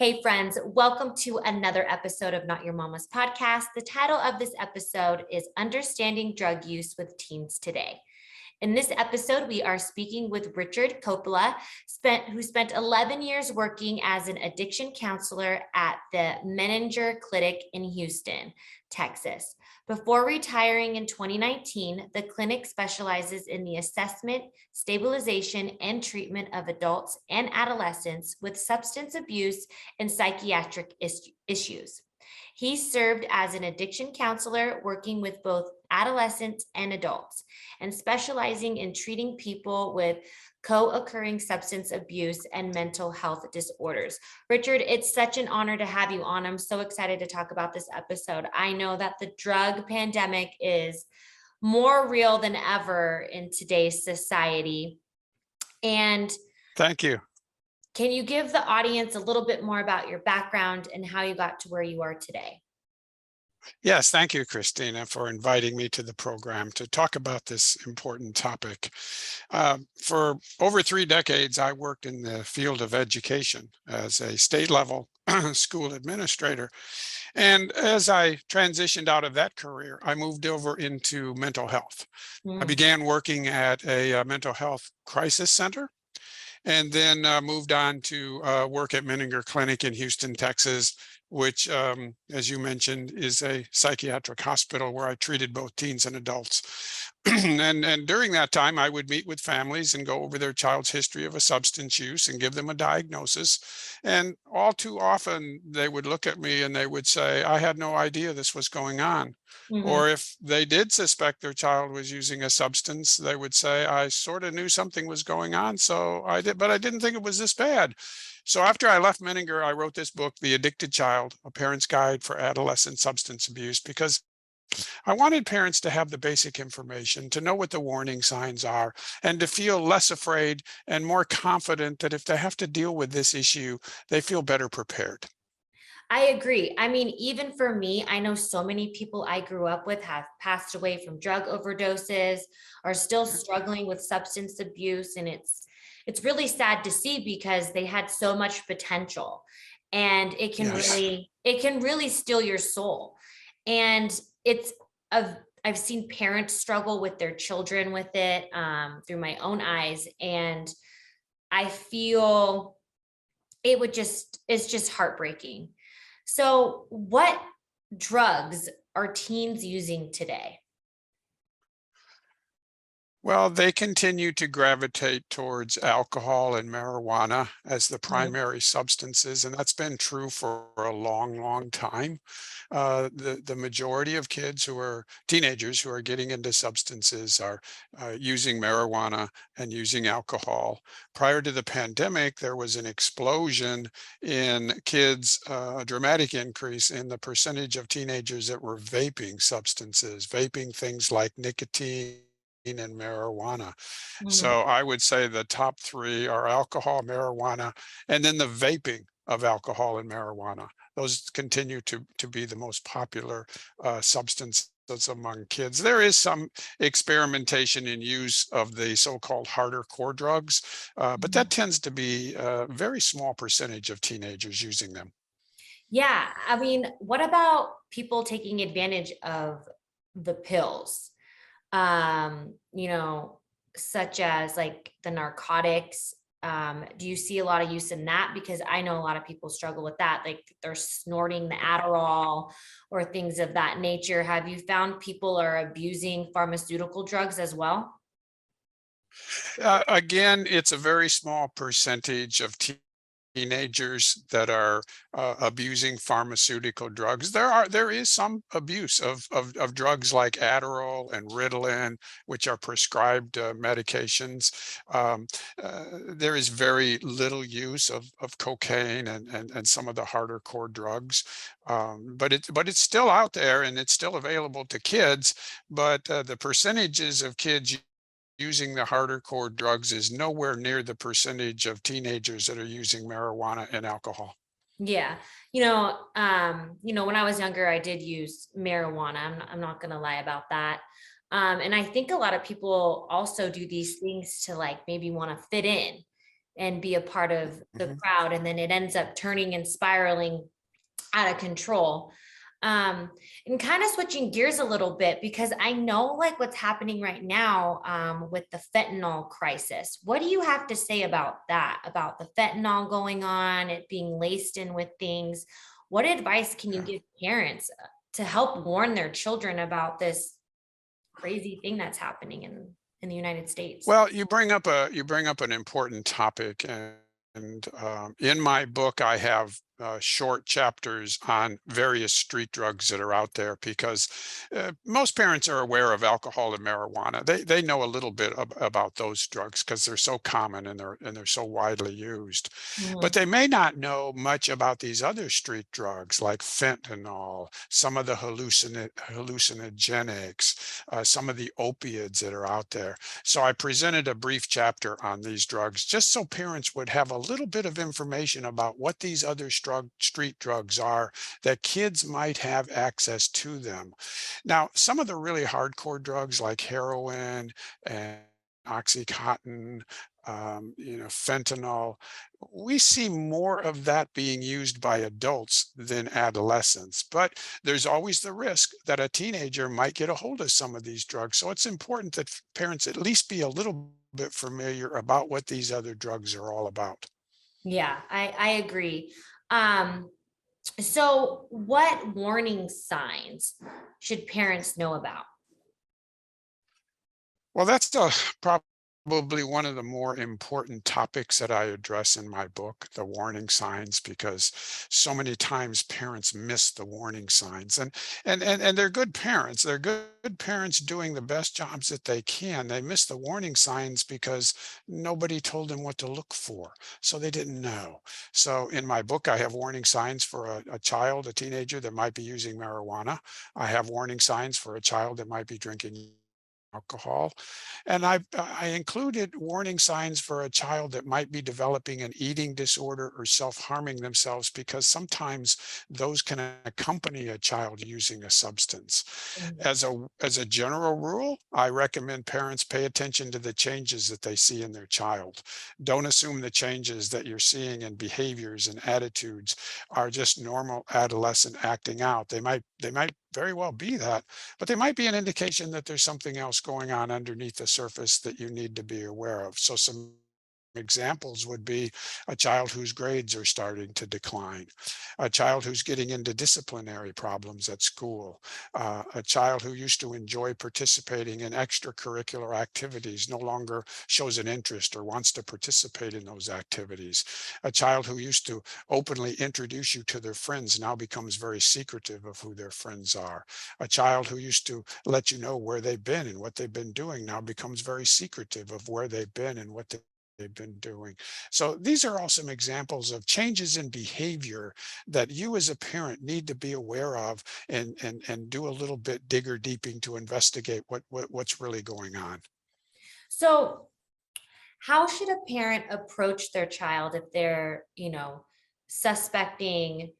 Hey friends, welcome to another episode of Not Your Mama's Podcast. The title of this episode is Understanding Drug Use with Teens Today. In this episode, we are speaking with Richard Capriola, who spent 11 years working as an addiction counselor at the Menninger Clinic in Houston, Texas. Before retiring in 2019, the clinic specializes in the assessment, stabilization, and treatment of adults and adolescents with substance abuse and psychiatric issues. He served as an addiction counselor, working with both adolescents and adults, and specializing in treating people with co-occurring substance abuse and mental health disorders. Richard, it's such an honor to have you on. I'm so excited to talk about this episode. I know that the drug pandemic is more real than ever in today's society. And thank you. Can you give the audience a little bit more about your background and how you got to where you are today? Yes, thank you, Christina, for inviting me to the program to talk about this important topic. For over 3 decades, I worked in the field of education as a state level school administrator. And as I transitioned out of that career, I moved over into mental health. I began working at a mental health crisis center, and then moved on to work at Menninger Clinic in Houston, Texas, which, as you mentioned, is a psychiatric hospital where I treated both teens and adults. And during that time, I would meet with families and go over their child's history of a substance use and give them a diagnosis. And all too often, they would look at me and they would say, I had no idea this was going on. Or if they did suspect their child was using a substance, they would say, I sort of knew something was going on, so I did, but I didn't think it was this bad. So after I left Menninger, I wrote this book, The Addicted Child, A Parent's Guide for Adolescent Substance Abuse, because I wanted parents to have the basic information, to know what the warning signs are, and to feel less afraid and more confident that if they have to deal with this issue, they feel better prepared. I agree. I mean, even for me, I know so many people I grew up with have passed away from drug overdoses, are still struggling with substance abuse, and it's really sad to see because they had so much potential, and it can really steal your soul. And I've seen parents struggle with their children with it through my own eyes, and I feel it's just heartbreaking. So what drugs are teens using today? Well, they continue to gravitate towards alcohol and marijuana as the primary substances, and that's been true for a long, long time. The majority of kids who are teenagers who are getting into substances are using marijuana and using alcohol. Prior to the pandemic, there was an explosion in kids, a dramatic increase in the percentage of teenagers that were vaping substances, vaping things like nicotine and marijuana. So I would say the top 3 are alcohol, marijuana, and then the vaping of alcohol and marijuana. Those continue to be the most popular substances among kids. There is some experimentation in use of the so-called harder core drugs, but that tends to be a very small percentage of teenagers using them. Yeah, I mean, what about people taking advantage of the pills? Such as like the narcotics. Do you see a lot of use in that? Because I know a lot of people struggle with that, like they're snorting the Adderall or things of that nature. Have you found people are abusing pharmaceutical drugs as well? Again, it's a very small percentage of teenagers that are abusing pharmaceutical drugs. There is some abuse of drugs like Adderall and Ritalin, which are prescribed medications. There is very little use of cocaine and some of the harder core drugs, but it's still out there and it's still available to kids. But the percentages of kids using the harder core drugs is nowhere near the percentage of teenagers that are using marijuana and alcohol. Yeah. When I was younger, I did use marijuana. I'm not going to lie about that. And I think a lot of people also do these things to like maybe want to fit in and be a part of the Mhm. crowd. And then it ends up turning and spiraling out of control. And kind of switching gears a little bit, because I know like what's happening right now with the fentanyl crisis. What do you have to say about that, about the fentanyl going on, it being laced in with things? What advice can you Yeah. give parents to help warn their children about this crazy thing that's happening in the United States? Well, you bring up an important topic, and in my book, I have short chapters on various street drugs that are out there because most parents are aware of alcohol and marijuana. They know a little bit about those drugs because they're so common and they're so widely used. But Mhm. they may not know much about these other street drugs like fentanyl, some of the hallucinogenics, some of the opiates that are out there. So I presented a brief chapter on these drugs just so parents would have a little bit of information about what these other street drugs are, that kids might have access to them. Now, some of the really hardcore drugs like heroin and Oxycontin, fentanyl, we see more of that being used by adults than adolescents. But there's always the risk that a teenager might get a hold of some of these drugs. So it's important that parents at least be a little bit familiar about what these other drugs are all about. Yeah, I agree. Um, so what warning signs should parents know about? Well, that's probably one of the more important topics that I address in my book, the warning signs, because so many times parents miss the warning signs. And they're good parents. They're good parents doing the best jobs that they can. They miss the warning signs because nobody told them what to look for. So they didn't know. So in my book, I have warning signs for a child, a teenager that might be using marijuana. I have warning signs for a child that might be drinking alcohol. And I included warning signs for a child that might be developing an eating disorder or self-harming themselves, because sometimes those can accompany a child using a substance. Mhm. As a general rule, I recommend parents pay attention to the changes that they see in their child. Don't assume the changes that you're seeing in behaviors and attitudes are just normal adolescent acting out. They might very well be that, but they might be an indication that there's something else going on underneath the surface that you need to be aware of. So some examples would be a child whose grades are starting to decline, a child who's getting into disciplinary problems at school, a child who used to enjoy participating in extracurricular activities no longer shows an interest or wants to participate in those activities, a child who used to openly introduce you to their friends now becomes very secretive of who their friends are, a child who used to let you know where they've been and what they've been doing now becomes very secretive of where they've been and what they've been doing. So these are all some examples of changes in behavior that you as a parent need to be aware of, and do a little bit digger deeping to investigate what's really going on. So how should a parent approach their child if they're, suspecting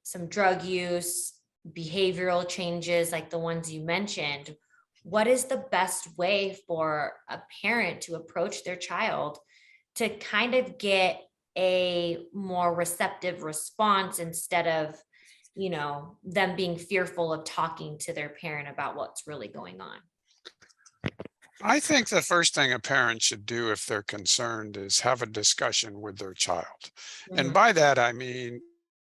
some drug use, behavioral changes like the ones you mentioned? What is the best way for a parent to approach their child to kind of get a more receptive response instead of, them being fearful of talking to their parent about what's really going on? I think the first thing a parent should do if they're concerned is have a discussion with their child. And Mhm. by that, I mean,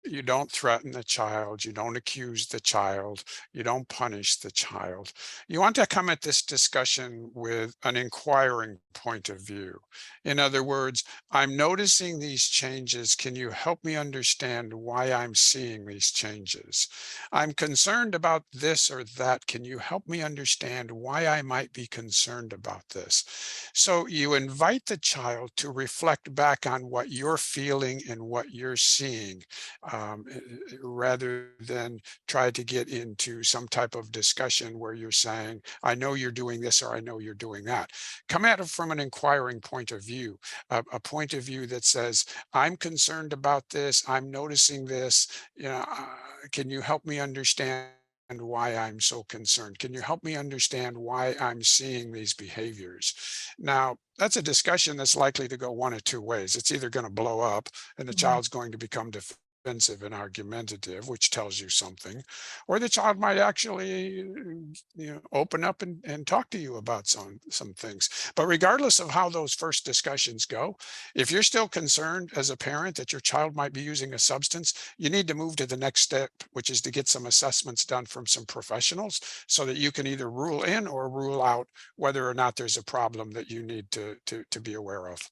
you don't threaten the child, you don't accuse the child, you don't punish the child. You want to come at this discussion with an inquiring point of view. In other words, I'm noticing these changes. Can you help me understand why I'm seeing these changes? I'm concerned about this or that. Can you help me understand why I might be concerned about this? So you invite the child to reflect back on what you're feeling and what you're seeing, rather than try to get into some type of discussion where you're saying, I know you're doing this or I know you're doing that. Come at it from an inquiring point of view, a point of view that says, I'm concerned about this, I'm noticing this, can you help me understand why I'm so concerned? Can you help me understand why I'm seeing these behaviors? Now, that's a discussion that's likely to go one of two ways. It's either going to blow up and the Mhm. child's going to become defensive and argumentative, which tells you something, or the child might actually open up and talk to you about some things. But regardless of how those first discussions go, if you're still concerned as a parent that your child might be using a substance, you need to move to the next step, which is to get some assessments done from some professionals so that you can either rule in or rule out whether or not there's a problem that you need to be aware of.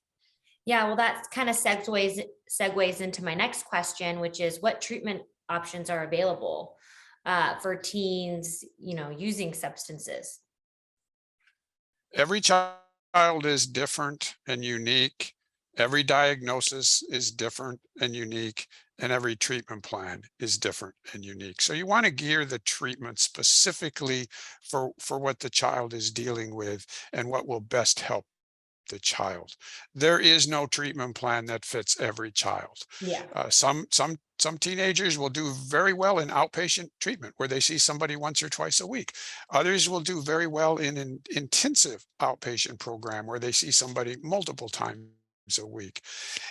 Yeah, well, that kind of segues into my next question, which is what treatment options are available for teens, using substances? Every child is different and unique. Every diagnosis is different and unique, and every treatment plan is different and unique. So you want to gear the treatment specifically for what the child is dealing with and what will best help the child. There is no treatment plan that fits every child. Yeah. Some teenagers will do very well in outpatient treatment where they see somebody once or twice a week. Others will do very well in an intensive outpatient program where they see somebody multiple times a week.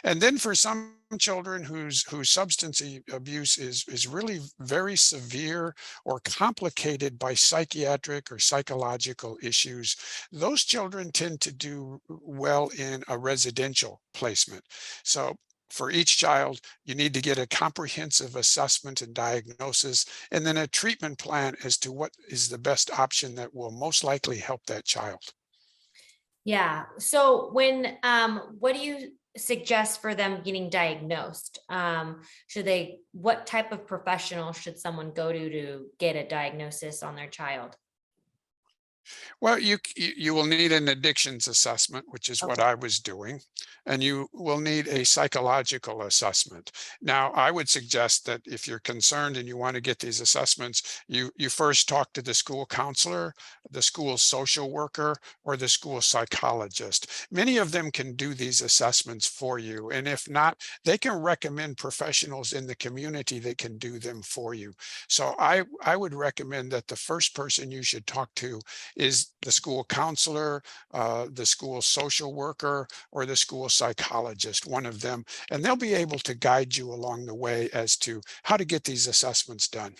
And then for some children whose substance abuse is really very severe or complicated by psychiatric or psychological issues, those children tend to do well in a residential placement. So for each child, you need to get a comprehensive assessment and diagnosis, and then a treatment plan as to what is the best option that will most likely help that child. Yeah. So what do you suggest for them getting diagnosed? What type of professional should someone go to get a diagnosis on their child? Well, you will need an addictions assessment, which is what Okay. I was doing, and you will need a psychological assessment. Now, I would suggest that if you're concerned and you want to get these assessments, you first talk to the school counselor, the school social worker, or the school psychologist. Many of them can do these assessments for you, and if not, they can recommend professionals in the community that can do them for you. So I would recommend that the first person you should talk to is the school counselor, the school social worker, or the school psychologist, one of them, and they'll be able to guide you along the way as to how to get these assessments done.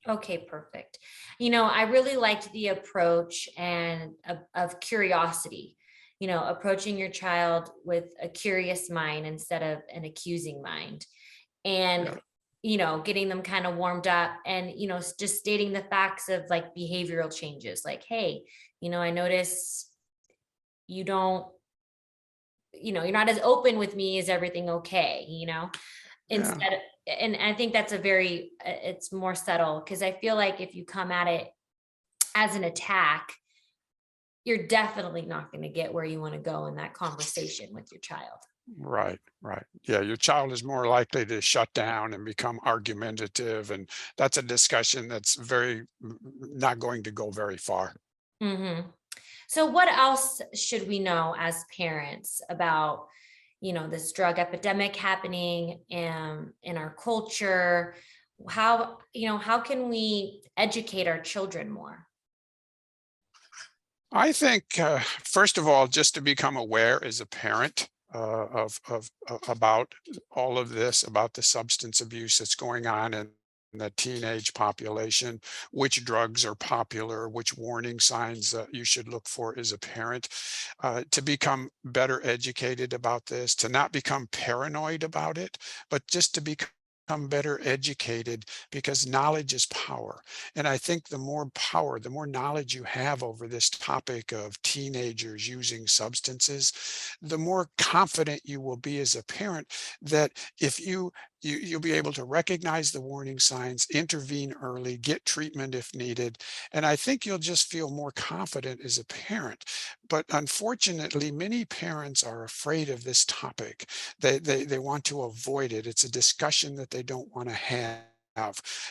Okay, perfect. I really liked the approach and of curiosity, approaching your child with a curious mind instead of an accusing mind. Yeah, And, getting them kind of warmed up and, just stating the facts of like behavioral changes, like, hey, I notice you don't, you're not as open with me. Is everything okay? yeah. Instead, and I think that's it's more subtle because I feel like if you come at it as an attack, you're definitely not going to get where you want to go in that conversation with your child. Right, right. Yeah, your child is more likely to shut down and become argumentative, and that's a discussion that's not going to go very far. hmm So, what else should we know as parents about, this drug epidemic happening in our culture? How can we educate our children more? I think, first of all, just to become aware as a parent about all of this, about the substance abuse that's going on in the teenage population, which drugs are popular, which warning signs you should look for as a parent, to become better educated about this, to not become paranoid about it, but just to become better educated because knowledge is power. And I think the more power, the more knowledge you have over this topic of teenagers using substances, the more confident you will be as a parent that if you'll be able to recognize the warning signs, intervene early, get treatment if needed. And I think you'll just feel more confident as a parent. But unfortunately, many parents are afraid of this topic. They want to avoid it. It's a discussion that they don't want to have.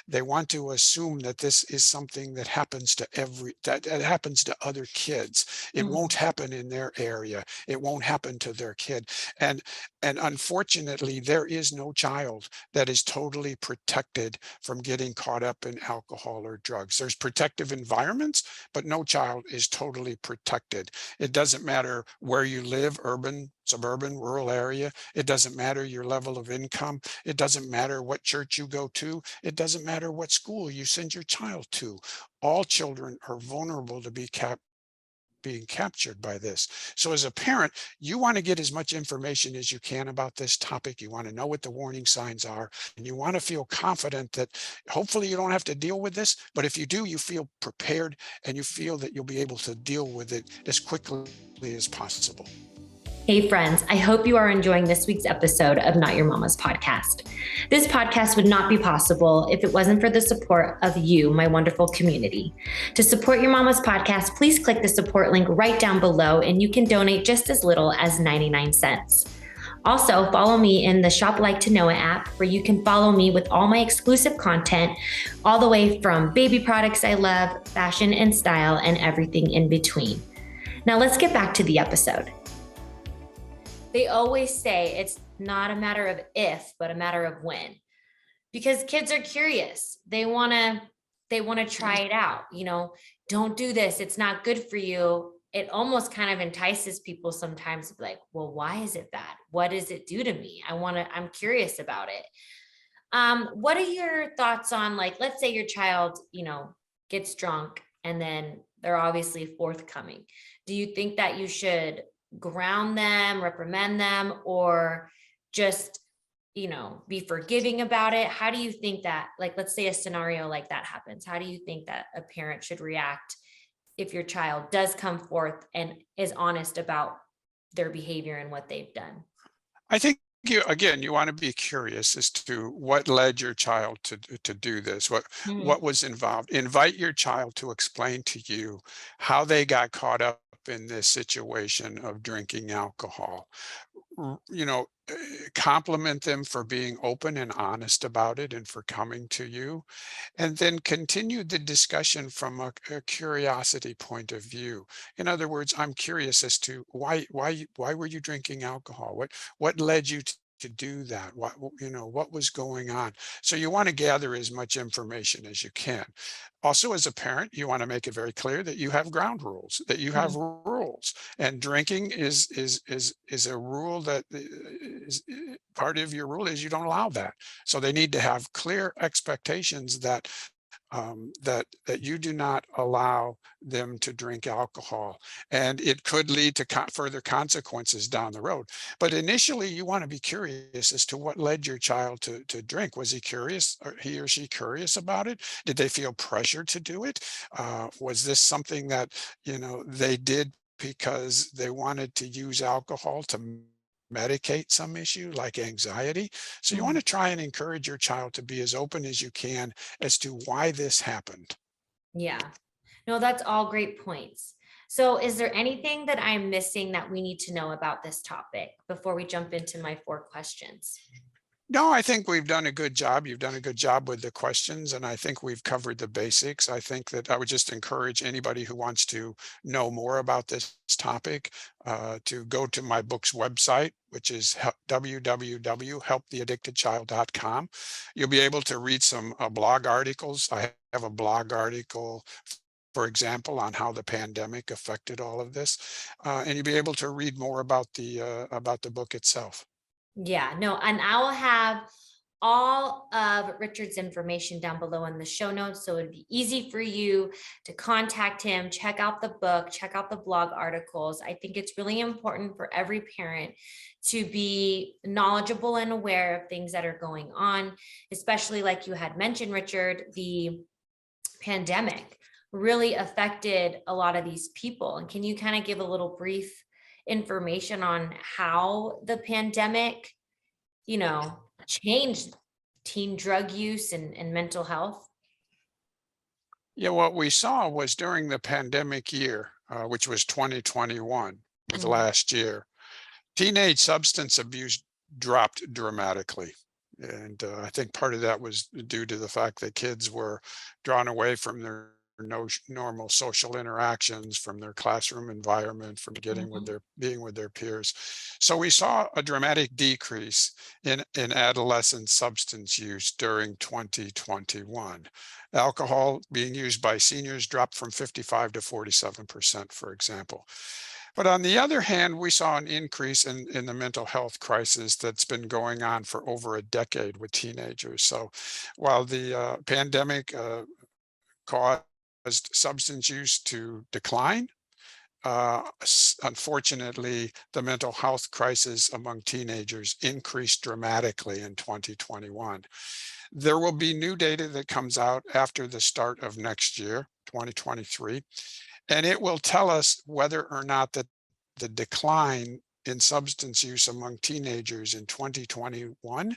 They want to assume that this is something that happens to that happens to other kids. It won't Mhm. happen in their area. It won't happen to their kid. And and unfortunately, there is no child that is totally protected from getting caught up in alcohol or drugs. There's protective environments, but no child is totally protected. It doesn't matter where you live, urban, suburban, rural area. It doesn't matter your level of income. It doesn't matter what church you go to. It doesn't matter what school you send your child to. All children are vulnerable to being captured by this. So as a parent, you want to get as much information as you can about this topic. You want to know what the warning signs are, and you want to feel confident that hopefully you don't have to deal with this, but if you do, you feel prepared and you feel that you'll be able to deal with it as quickly as possible. Hey friends, I hope you are enjoying this week's episode of Not Your Mama's podcast. This podcast would not be possible if it wasn't for the support of you, my wonderful community. To support Your Mama's podcast, please click the support link right down below and you can donate just as little as 99 cents. Also, follow me in the Shop Like to Know It app where you can follow me with all my exclusive content, all the way from baby products I love, fashion and style, and everything in between. Now let's get back to the episode. They always say it's not a matter of if, but a matter of when. Because kids are curious. They want to try it out, don't do this. It's not good for you. It almost kind of entices people sometimes to be like, well, why is it bad? What does it do to me? I'm curious about it. What are your thoughts on, like, let's say your child, gets drunk and then they're obviously forthcoming. Do you think that you should ground them, reprimand them, or just, be forgiving about it? How do you think that, like, let's say a scenario like that happens, how do you think that a parent should react if your child does come forth and is honest about their behavior and what they've done? I think you want to be curious as to what led your child to do this, Mhm. what was involved. Invite your child to explain to you how they got caught up in this situation of drinking alcohol. Compliment them for being open and honest about it and for coming to you, and then continue the discussion from a curiosity point of view. In other words, I'm curious as to why were you drinking alcohol? What led you to do that? What was going on? So you want to gather as much information as you can. Also, as a parent, you want to make it very clear that you have ground rules, that you have Mhm. rules, and drinking is a rule that is part of your rule is you don't allow that. So they need to have clear expectations that you do not allow them to drink alcohol, and it could lead to further consequences down the road. But initially, you want to be curious as to what led your child to drink. Was he curious, or he or she curious about it? Did they feel pressure to do it? Was this something that they did because they wanted to use alcohol to medicate some issue like anxiety? So you want Mhm. to try and encourage your child to be as open as you can as to why this happened. Yeah. No, that's all great points. So, is there anything that I'm missing that we need to know about this topic before we jump into my 4 questions? No, I think we've done a good job. You've done a good job with the questions, and I think we've covered the basics. I think that I would just encourage anybody who wants to know more about this topic to go to my book's website, which is www.helptheaddictedchild.com. You'll be able to read some blog articles. I have a blog article, for example, on how the pandemic affected all of this, and you'll be able to read more about the book itself. Yeah, no, and I will have all of Richard's information down below in the show notes. So it'd be easy for you to contact him, check out the book, check out the blog articles. I think it's really important for every parent to be knowledgeable and aware of things that are going on, especially like you had mentioned, Richard, the pandemic really affected a lot of these people. And can you kind of give a little brief information on how the pandemic, changed teen drug use and mental health? Yeah, what we saw was during the pandemic year, which was 2021, was Mhm. last year, teenage substance abuse dropped dramatically. And I think part of that was due to the fact that kids were drawn away from their no, normal social interactions, from their classroom environment, from getting with Mhm. their being with their peers. So we saw a dramatic decrease in adolescent substance use during 2021. Alcohol being used by seniors dropped from 55 to 47%, for example. But on the other hand, we saw an increase in the mental health crisis that's been going on for over a decade with teenagers. So while the pandemic caused substance use to decline, unfortunately, the mental health crisis among teenagers increased dramatically in 2021. There will be new data that comes out after the start of next year, 2023, and it will tell us whether or not the decline in substance use among teenagers in 2021,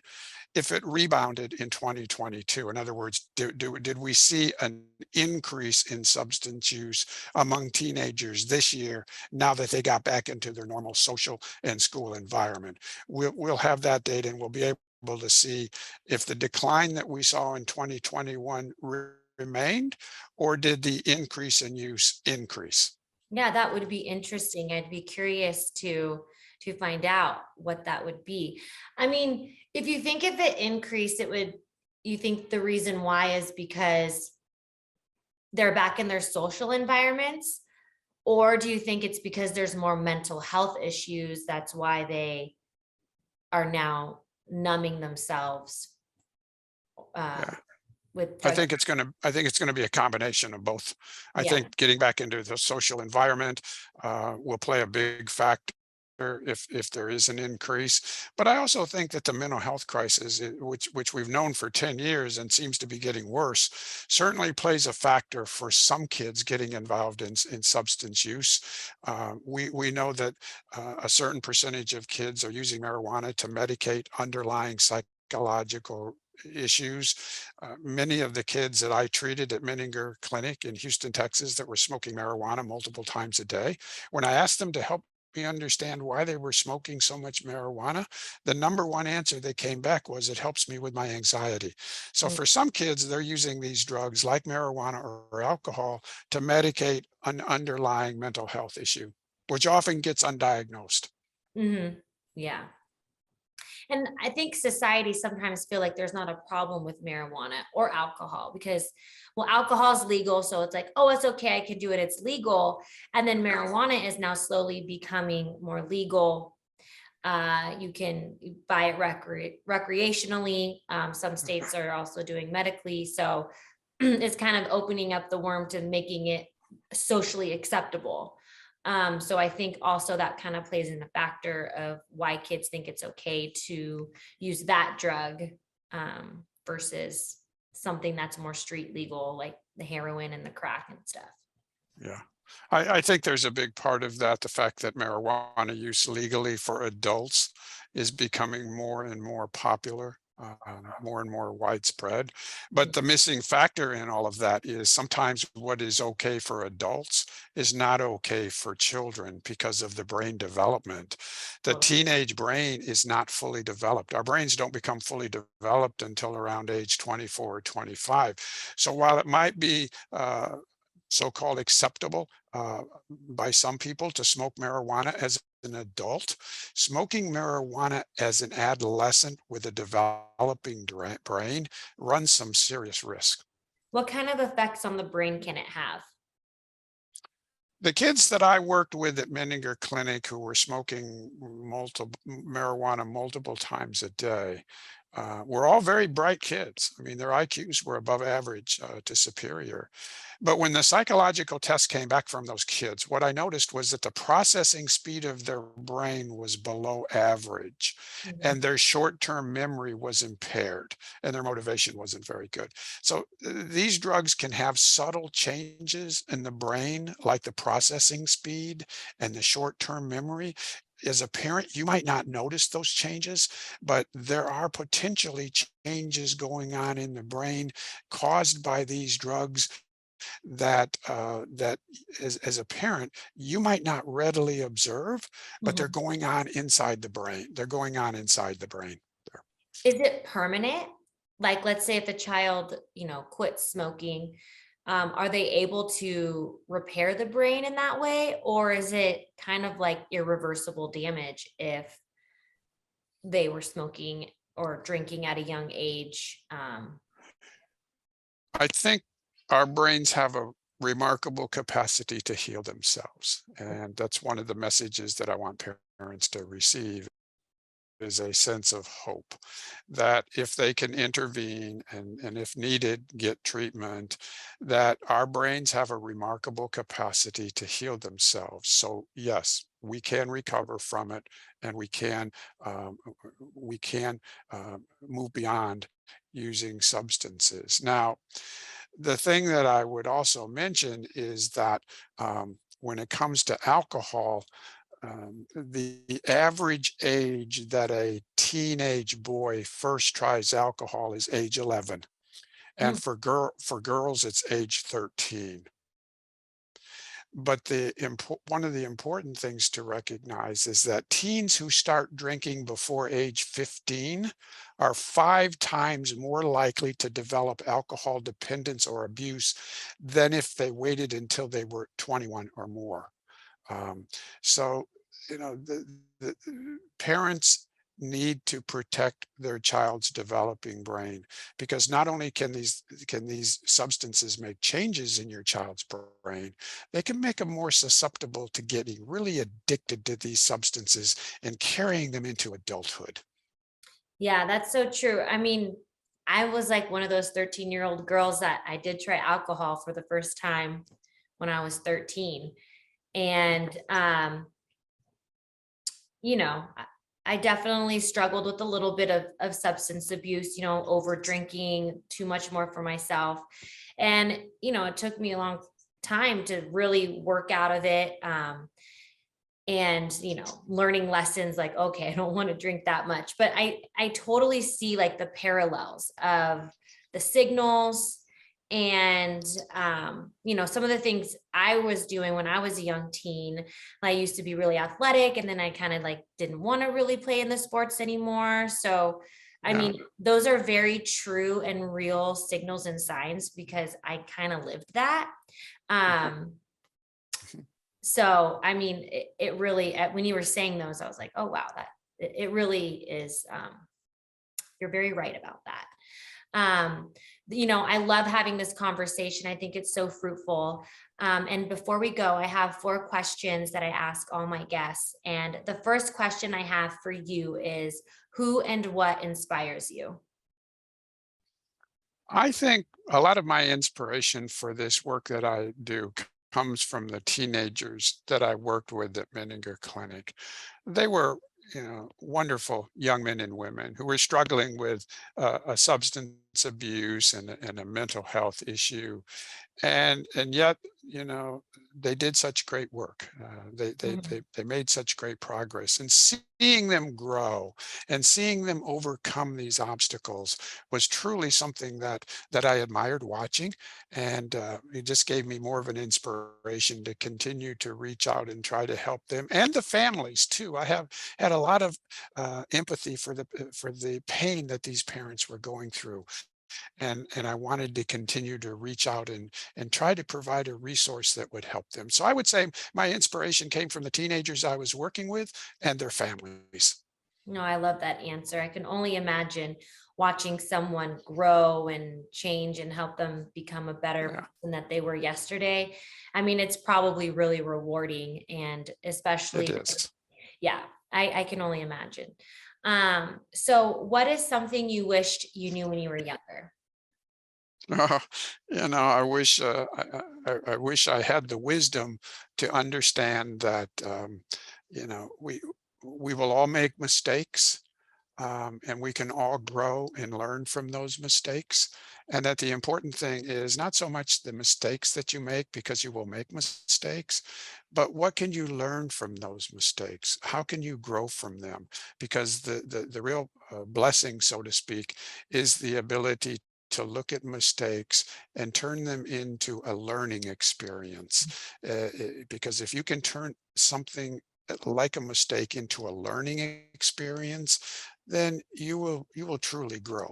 if it rebounded in 2022. In other words, did we see an increase in substance use among teenagers this year now that they got back into their normal social and school environment? We'll have that data, and we'll be able to see if the decline that we saw in 2021 remained, or did the increase in use increase? Yeah, that would be interesting. I'd be curious to find out what that would be. I mean, if you think if it increased, it would you think the reason why is because they're back in their social environments? Or do you think it's because there's more mental health issues, that's why they are now numbing themselves, uh, Yeah. with I drug. think it's gonna be a combination of both. I Yeah. think getting back into the social environment will play a big factor if there is an increase. But I also think that the mental health crisis, which we've known for 10 years and seems to be getting worse, certainly plays a factor for some kids getting involved in substance use. We know that a certain percentage of kids are using marijuana to medicate underlying psychological issues. Many of the kids that I treated at Menninger Clinic in Houston, Texas, that were smoking marijuana multiple times a day, when I asked them to help me understand why they were smoking so much marijuana, the number one answer they came back was, it helps me with my anxiety. So Mm, for some kids, they're using these drugs like marijuana or alcohol to medicate an underlying mental health issue, which often gets undiagnosed. mhm. Yeah. And I think society sometimes feel like there's not a problem with marijuana or alcohol because, well, alcohol is legal. So it's like, oh, it's okay. I can do it. It's legal. And then marijuana is now slowly becoming more legal. You can buy it recreationally. Some states are also doing medically. So it's kind of opening up the worm to making it socially acceptable. So I think also that kind of plays in the factor of why kids think it's okay to use that drug, versus something that's more street legal, like the heroin and the crack and stuff. Yeah. I think there's a big part of that, the fact that marijuana use legally for adults is becoming more and more popular, more and more widespread. But the missing factor in all of that is sometimes what is okay for adults is not okay for children because of the brain development. The Totally. teenage brain is not fully developed. Our brains don't become fully developed until around age 24 or 25. So while it might be so-called acceptable by some people to smoke marijuana as an adult, smoking marijuana as an adolescent with a developing brain runs some serious risk. What kind of effects on the brain can it have? The kids that I worked with at Menninger Clinic who were smoking multiple marijuana multiple times a day were all very bright kids. I mean, their IQs were above average to superior. But when the psychological test came back from those kids, what I noticed was that the processing speed of their brain was below average, Mhm. and their short-term memory was impaired, and their motivation wasn't very good. So these drugs can have subtle changes in the brain, like the processing speed and the short-term memory. As a parent, you might not notice those changes, but there are potentially changes going on in the brain caused by these drugs that as a parent you might not readily observe, but they're Mhm. going on inside the brain. They're going on inside the brain there. Is it permanent? Like, let's say if the child, quits smoking, are they able to repair the brain in that way? Or is it kind of like irreversible damage if they were smoking or drinking at a young age? I think our brains have a remarkable capacity to heal themselves. And that's one of the messages that I want parents to receive, is a sense of hope that if they can intervene and if needed, get treatment, that our brains have a remarkable capacity to heal themselves. So yes, we can recover from it, and um, we can move beyond using substances. Now, the thing that I would also mention is that when it comes to alcohol, the average age that a teenage boy first tries alcohol is age 11, and Mm. for girls it's age 13. But one of the important things to recognize is that teens who start drinking before age 15 are 5 times more likely to develop alcohol dependence or abuse than if they waited until they were 21 or more. Um, so, the parents need to protect their child's developing brain, because not only can these substances make changes in your child's brain, they can make them more susceptible to getting really addicted to these substances and carrying them into adulthood. Yeah, that's so true. I mean, I was like one of those 13-year-old girls that I did try alcohol for the first time when I was 13. And I definitely struggled with a little bit of substance abuse, over drinking too much more for myself. And, it took me a long time to really work out of it. And learning lessons like, okay, I don't want to drink that much. But I totally see like the parallels of the signals and some of the things I was doing when I was a young teen. I used to be really athletic, and then I kind of like didn't want to really play in the sports anymore. So I Yeah. mean, those are very true and real signals and signs because I kind of lived that. um so, I mean, it really, when you were saying those, I was like, oh, wow, that it really is. You're very right about that. Um, I love having this conversation. I think it's so fruitful. And before we go, I have 4 questions that I ask all my guests. And the first question I have for you is, who and what inspires you? I think a lot of my inspiration for this work that I do comes from the teenagers that I worked with at Menninger Clinic. They were, wonderful young men and women who were struggling with a substance abuse and a mental health issue, and yet, they did such great work. Mhm. They made such great progress, and seeing them grow and seeing them overcome these obstacles was truly something that I admired watching. And it just gave me more of an inspiration to continue to reach out and try to help them and the families too. I have had a lot of empathy for the pain that these parents were going through, and I wanted to continue to reach out and try to provide a resource that would help them. So I would say my inspiration came from the teenagers I was working with and their families. No, I love that answer. I can only imagine watching someone grow and change and help them become a better Yeah, person that they were yesterday. I mean, it's probably really rewarding, and it especially, is. yeah, I can only imagine. So what is something you wished you knew when you were younger? Uh, I wish I had the wisdom to understand that you know we we will all make mistakes, and we can all grow and learn from those mistakes. And that the important thing is not so much the mistakes that you make, because you will make mistakes, but what can you learn from those mistakes? How can you grow from them? Because the real blessing, so to speak, is the ability to look at mistakes and turn them into a learning experience. Because if you can turn something like a mistake into a learning experience, then you will truly grow.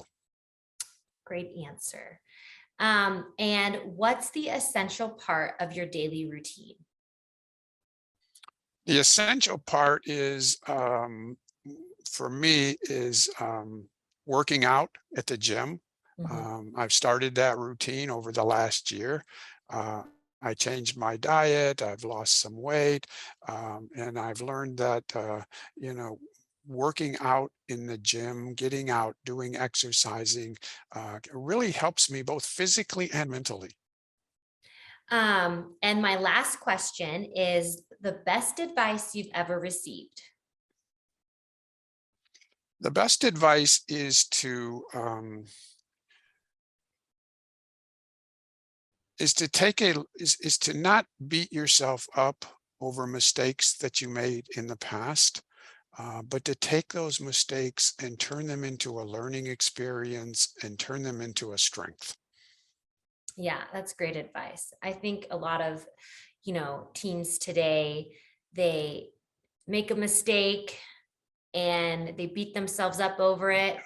Great answer. And what's the essential part of your daily routine? The essential part is, for me, is working out at the gym. I've started that routine over the last year. Uh, I changed my diet, I've lost some weight, and I've learned that, working out in the gym, getting out, doing exercising, really helps me both physically and mentally. And my last question is the best advice you've ever received. The best advice is to not beat yourself up over mistakes that you made in the past, but to take those mistakes and turn them into a learning experience and turn them into a strength. Yeah, that's great advice. I think a lot of, teens today, they make a mistake and they beat themselves up over it.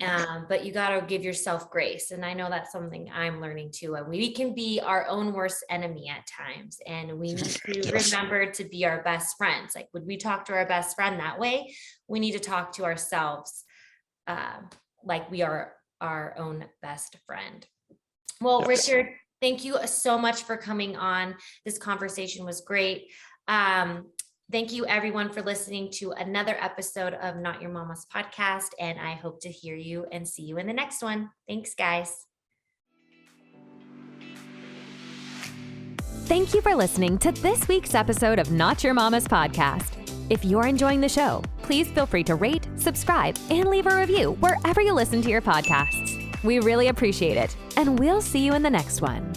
But you got to give yourself grace. And I know that's something I'm learning too. And we can be our own worst enemy at times. And we need to Yes. remember to be our best friends. Like, would we talk to our best friend that way? We need to talk to ourselves like we are our own best friend. Well, Yes. Richard, thank you so much for coming on. This conversation was great. Thank you everyone for listening to another episode of Not Your Mama's podcast. And I hope to hear you and see you in the next one. Thanks, guys. Thank you for listening to this week's episode of Not Your Mama's podcast. If you're enjoying the show, please feel free to rate, subscribe, and leave a review wherever you listen to your podcasts. We really appreciate it, and we'll see you in the next one.